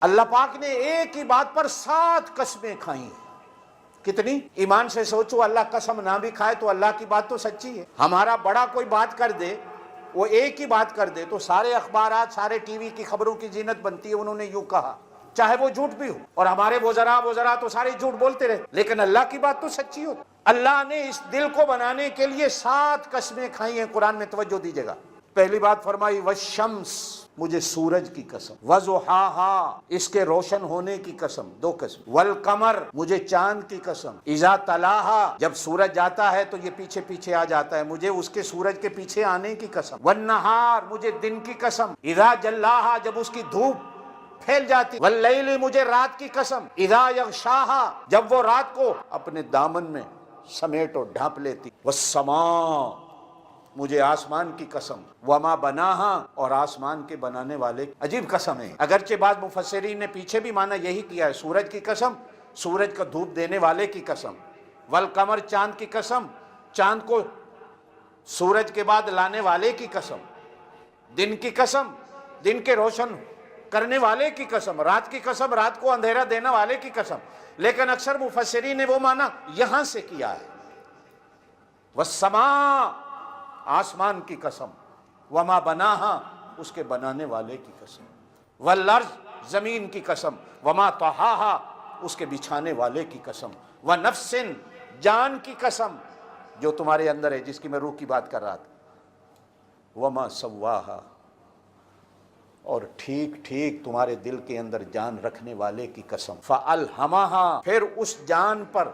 اللہ پاک نے ایک ہی بات پر 7 قسمیں کھائی ہیں۔ کتنی؟ ایمان سے سوچو، اللہ قسم نہ بھی کھائے تو اللہ کی بات تو سچی ہے۔ ہمارا بڑا کوئی بات کر دے، وہ ایک ہی بات کر دے تو سارے اخبارات، سارے ٹی وی کی خبروں کی زینت بنتی ہے، انہوں نے یوں کہا، چاہے وہ جھوٹ بھی ہو، اور ہمارے وزراء تو سارے جھوٹ بولتے رہے، لیکن اللہ کی بات تو سچی ہو۔ اللہ نے اس دل کو بنانے کے لیے 7 قسمیں کھائی ہیں۔ قرآن میں توجہ دیجیے گا۔ پہلی بات فرمائی والشمس، مجھے سورج کی قسم، وضحاہا، اس کے روشن ہونے کی قسم، 2 قسم، والقمر، مجھے چاند کی قسم، اذا تلاہا، جب سورج جاتا ہے تو یہ پیچھے پیچھے آ جاتا ہے، مجھے اس کے سورج کے پیچھے آنے کی قسم، والنہار، مجھے دن کی قسم، اذا جلاہا، جب اس کی دھوپ پھیل جاتی، واللیل، مجھے رات کی قسم، اذا یغشاہا، جب وہ رات کو اپنے دامن میں سمیٹ اور ڈھانپ لیتی، والسماء، مجھے آسمان کی قسم، وما بناہا، اور آسمان کے بنانے والے۔ عجیب قسم ہے، اگرچہ بعض مفسرین نے پیچھے بھی معنی یہی کیا ہے، سورج کی قسم، سورج کا دھوپ دینے والے کی قسم، والقمر، چاند کی قسم، چاند کو سورج کے بعد لانے والے کی قسم، دن کی قسم، دن کے روشن کرنے والے کی قسم، رات کی قسم، رات کو اندھیرا دینے والے کی قسم۔ لیکن اکثر مفسرین نے وہ معنی یہاں سے کیا ہے، والسماء، آسمان کی قسم، وما بناہا، اس کے بنانے والے کی قسم، والارض، زمین کی قسم، وما طحاہا، اس کے بچھانے والے کی قسم، ونفس، جان کی قسم جو تمہارے اندر ہے، جس کی میں روح کی بات کر رہا تھا، وما سواہا، اور ٹھیک ٹھیک تمہارے دل کے اندر جان رکھنے والے کی قسم، فالہمہا، پھر اس جان پر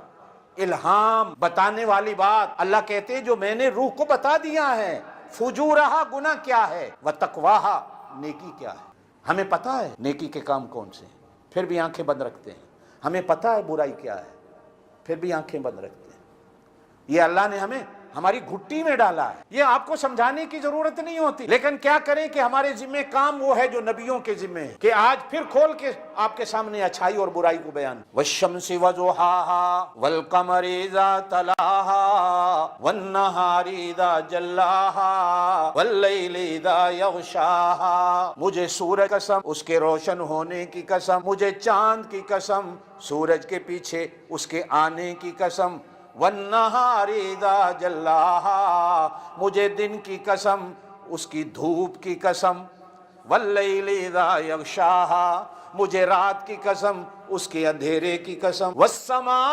الہام، بتانے والی بات۔ اللہ کہتے ہیں جو میں نے روح کو بتا دیا ہے، فجورہا، گناہ کیا ہے، وتقواہا، نیکی کیا ہے۔ ہمیں پتا ہے نیکی کے کام کون سے ہیں، پھر بھی آنکھیں بند رکھتے ہیں۔ ہمیں پتا ہے برائی کیا ہے، پھر بھی آنکھیں بند رکھتے ہیں۔ یہ اللہ نے ہمیں ہماری گھٹی میں ڈالا ہے، یہ آپ کو سمجھانے کی ضرورت نہیں ہوتی، لیکن کیا کریں کہ ہمارے ذمہ کام وہ ہے جو نبیوں کے ذمہ ہے، کہ آج پھر کھول کے آپ کے سامنے اچھائی اور برائی کو بیان۔ والشمس وضحاہا، والقمر اذا تلاہا، والنہار اذا جلاہا، واللیل اذا یغشاہا، مجھے سورج قسم، اس کے روشن ہونے کی قسم، مجھے چاند کی قسم، سورج کے پیچھے اس کے آنے کی قسم، والنہار اذا جلاہا، مجھے دن کی قسم، اس کی دھوپ کی قسم، واللیل اذا یغشاہا، مجھے رات کی قسم، اس کے اندھیرے کی قسم، والسماء،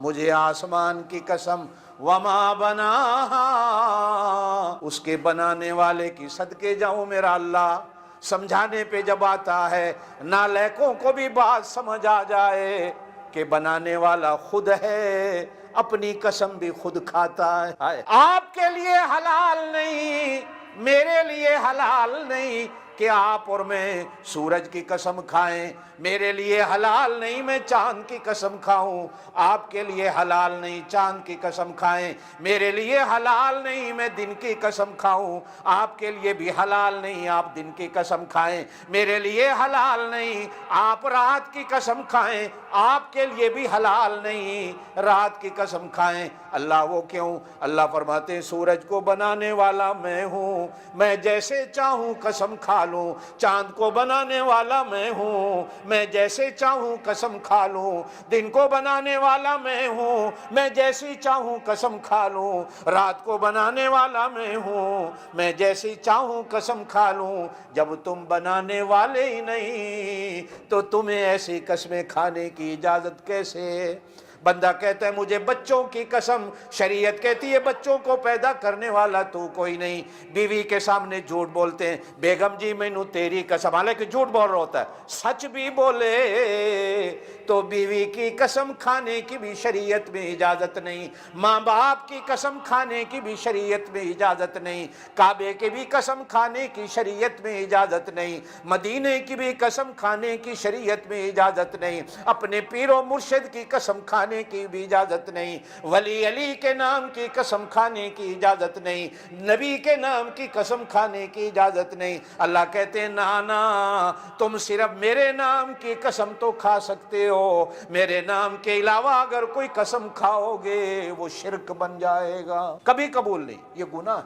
مجھے آسمان کی قسم، وما بناہا، اس کے بنانے والے کی صدقے جاؤں میرا اللہ۔ سمجھانے پہ جب آتا ہے، نالائقوں کو بھی بات سمجھ آ جائے کہ بنانے والا خود ہے، اپنی قسم بھی خود کھاتا ہے۔ آپ کے لیے حلال نہیں، میرے لیے حلال نہیں کہ آپ اور میں سورج کی قسم کھائیں، میرے لیے حلال نہیں میں چاند کی قسم کھاؤں، آپ کے لیے حلال نہیں چاند کی قسم کھائیں، میرے لیے حلال نہیں میں دن کی قسم کھاؤں، آپ کے لیے بھی حلال نہیں آپ دن کی قسم کھائیں، میرے لیے حلال نہیں آپ رات کی قسم کھائیں، آپ کے لیے بھی حلال نہیں رات کی قسم کھائیں۔ اللہ وہ کیوں؟ اللہ فرماتے ہیں سورج کو بنانے والا میں ہوں، میں جیسے چاہوں قسم کھا لوں، چاند کو بنانے والا میں ہوں، میں جیسے چاہوں قسم کھا لوں، دن کو بنانے والا میں ہوں، میں جیسی چاہوں قسم کھا لوں، رات کو بنانے والا میں ہوں، میں جیسی چاہوں قسم کھا لوں۔ جب تم بنانے والے ہی نہیں تو تمہیں ایسی قسمیں کھانے کی اجازت کیسے؟ بندہ کہتا ہے مجھے بچوں کی قسم، شریعت کہتی ہے بچوں کو پیدا کرنے والا تو کوئی نہیں۔ بیوی کے سامنے جھوٹ بولتے ہیں، بیگم جی مینوں تیری قسم، حالانکہ جھوٹ بول رہا ہوتا ہے، سچ بھی بولے تو بیوی کی قسم کھانے کی بھی شریعت میں اجازت نہیں، ماں باپ کی قسم کھانے کی بھی شریعت میں اجازت نہیں، کعبے کی بھی قسم کھانے کی شریعت میں اجازت نہیں، مدینے کی بھی قسم کھانے کی شریعت میں اجازت نہیں، اپنے پیر و مرشد کی قسم کھانے کی بھی اجازت نہیں، ولی علی کے نام کی قسم کھانے کی اجازت نہیں، نبی کے نام کی قسم کھانے کی اجازت نہیں۔ اللہ کہتے ہیں نانا تم صرف میرے نام کی قسم تو کھا سکتے ہو، میرے نام کے علاوہ اگر کوئی قسم کھاؤ گے وہ شرک بن جائے گا، کبھی قبول نہیں، یہ گناہ ہے۔